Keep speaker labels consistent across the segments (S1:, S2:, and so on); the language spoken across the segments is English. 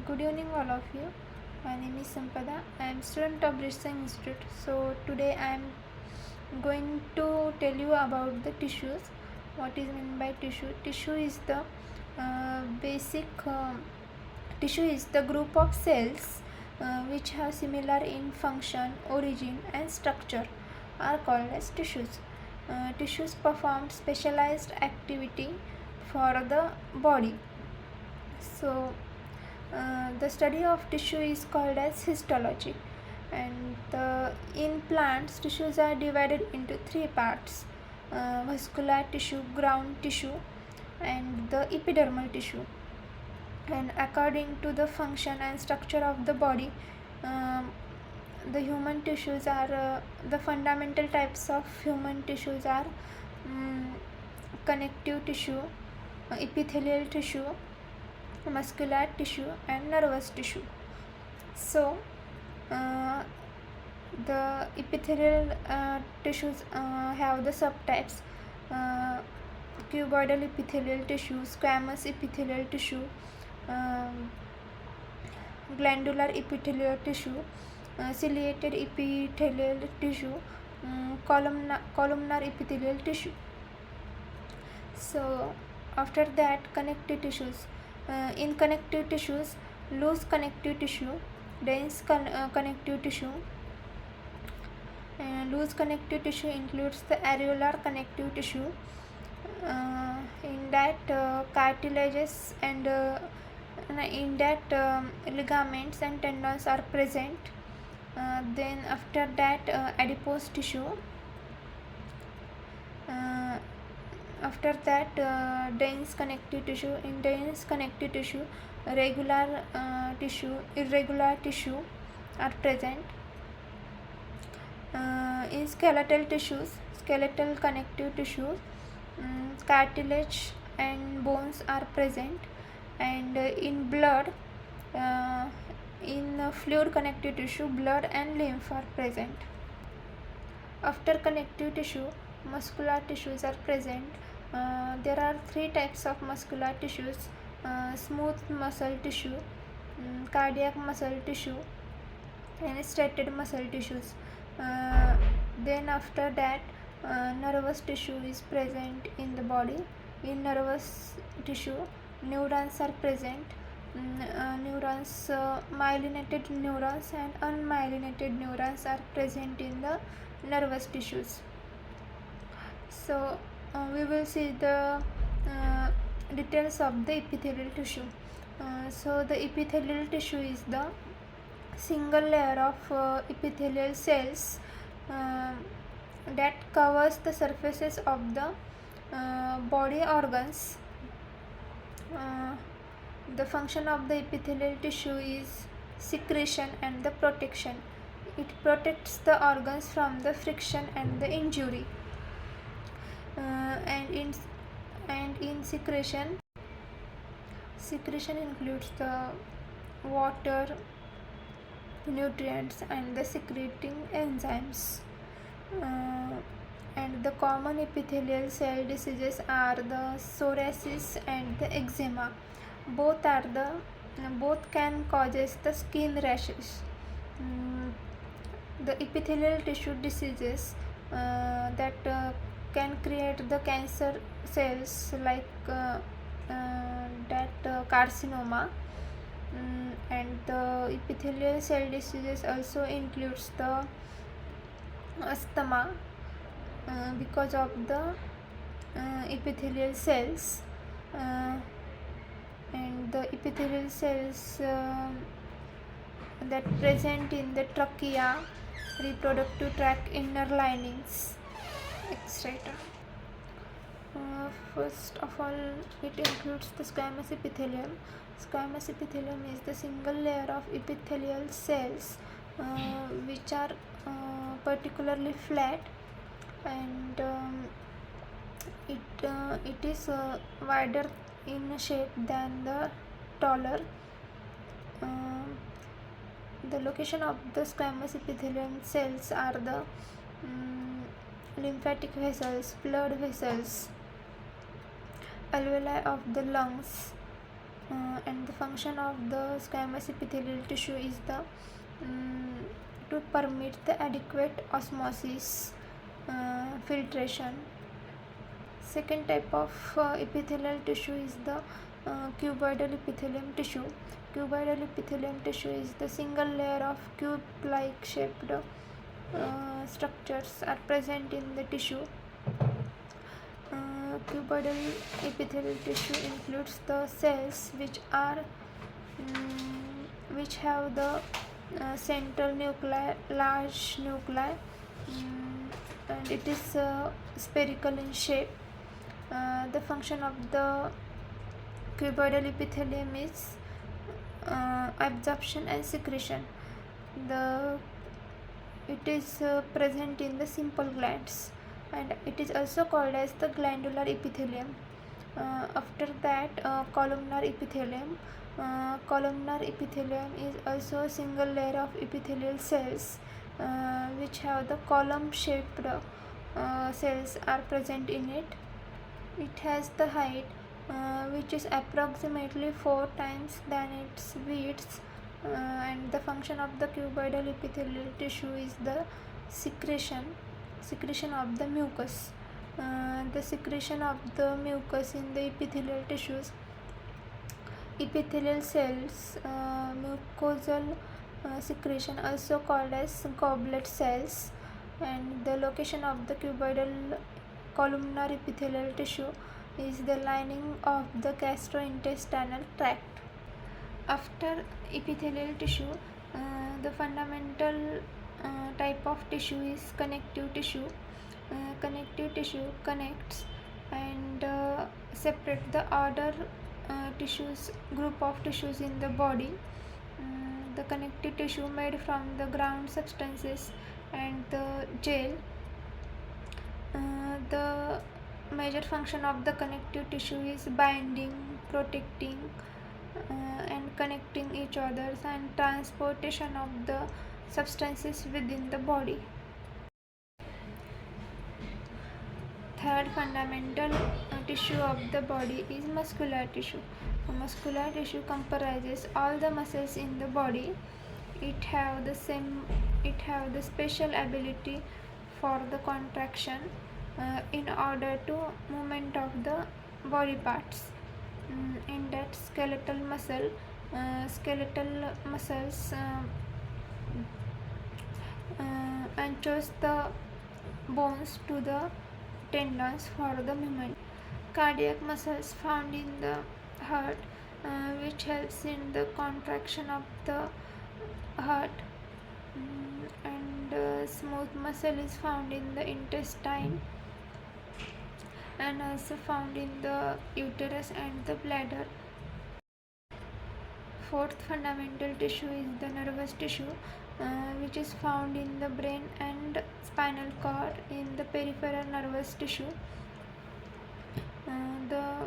S1: Good evening, all of you. My name is Sampada. I am student of Bristol Institute. So today I am going to tell you about the tissues. What is meant by tissue? Tissue is the basic. Tissue is the group of cells which have similar in function, origin, and structure are called as tissues. Tissues perform specialized activity for the body. So the study of tissue is called as histology, and in plants tissues are divided into three parts: vascular tissue, ground tissue, and the epidermal tissue. And according to the function and structure of the body, the human tissues are the fundamental types of human tissues are connective tissue, epithelial tissue, muscular tissue, and nervous tissue. So the epithelial tissues have the subtypes: cuboidal epithelial tissue, squamous epithelial tissue, glandular epithelial tissue, ciliated epithelial tissue, columnar epithelial tissue. So after that, connective tissues. In connective tissues, loose connective tissue, dense connective tissue. Loose connective tissue includes the areolar connective tissue. In that cartilages and in that ligaments and tendons are present. Then after that, adipose tissue. After that, dense connective tissue. In dense connective tissue, regular tissue, irregular tissue are present. In skeletal tissues, skeletal connective tissues, cartilage and bones are present. And in blood, in fluid connective tissue, blood and lymph are present. After connective tissue, muscular tissues are present. There are three types of muscular tissues: smooth muscle tissue, cardiac muscle tissue, and striated muscle tissues. Then after that, nervous tissue is present in the body. In nervous tissue, neurons are present. Neurons, myelinated neurons and unmyelinated neurons are present in the nervous tissues. So we will see the details of the epithelial tissue. So the epithelial tissue is the single layer of epithelial cells that covers the surfaces of the body organs. The function of the epithelial tissue is secretion and the protection. It protects the organs from the friction and the injury. And in secretion includes the water, nutrients, and the secreting enzymes. And the common epithelial cell diseases are the psoriasis and the eczema. Both can causes the skin rashes. The epithelial tissue diseases that can create the cancer cells, like carcinoma. And the epithelial cell diseases also includes the asthma because of the epithelial cells. And the epithelial cells that present in the trachea, reproductive tract, inner linings, etc. First of all, it includes the squamous epithelium. Squamous epithelium is the single layer of epithelial cells which are particularly flat, and it is wider in shape than the taller. The location of the squamous epithelium cells are the lymphatic vessels, blood vessels, alveoli of the lungs, And the function of the squamous epithelial tissue is the to permit the adequate osmosis, filtration. Second type of epithelial tissue is the cuboidal epithelium tissue. Cuboidal epithelium tissue is the single layer of cube-like shaped structures are present in the tissue. Cuboidal epithelial tissue includes the cells which have the central nuclei, large nuclei, and it is spherical in shape. The function of the cuboidal epithelium is absorption and secretion. It is present in the simple glands, and it is also called as the glandular epithelium. After that, columnar epithelium. Columnar epithelium is also a single layer of epithelial cells which have the column shaped cells are present in it. It has the height which is approximately 4 times than its width, and the function of the cuboidal epithelial tissue is the secretion of the mucus. The secretion of the mucus in the epithelial tissues, epithelial cells, mucosal secretion, also called as goblet cells, and the location of the columnar epithelial tissue is the lining of the gastrointestinal tract. After epithelial tissue, the fundamental type of tissue is connective tissue. Connective tissue connects and separate the other group of tissues in the body. The connective tissue made from the ground substances and the gel. The major function of the connective tissue is binding, protecting, and connecting each other, and transportation of the substances within the body. Third fundamental tissue of the body is muscular tissue. Muscular tissue comprises all the muscles in the body. It have the special ability for the contraction in order to movement of the body parts. In that skeletal muscles anchors the bones to the tendons for the movement. Cardiac muscles found in the heart which helps in the contraction of the heart, and smooth muscle is found in the intestine and also found in the uterus and the bladder. Fourth fundamental tissue is the nervous tissue, which is found in the brain and spinal cord in the peripheral nervous tissue. The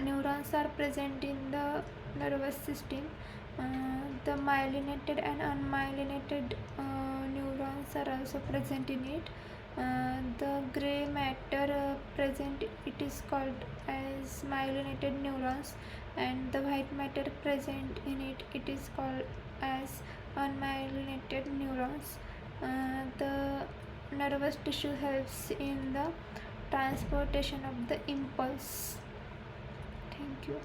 S1: neurons are present in the nervous system. The myelinated and unmyelinated neurons are also present in it. The gray matter present, it is called as myelinated neurons, and the white matter present in it, it is called as unmyelinated neurons. The nervous tissue helps in the transportation of the impulse. Thank you.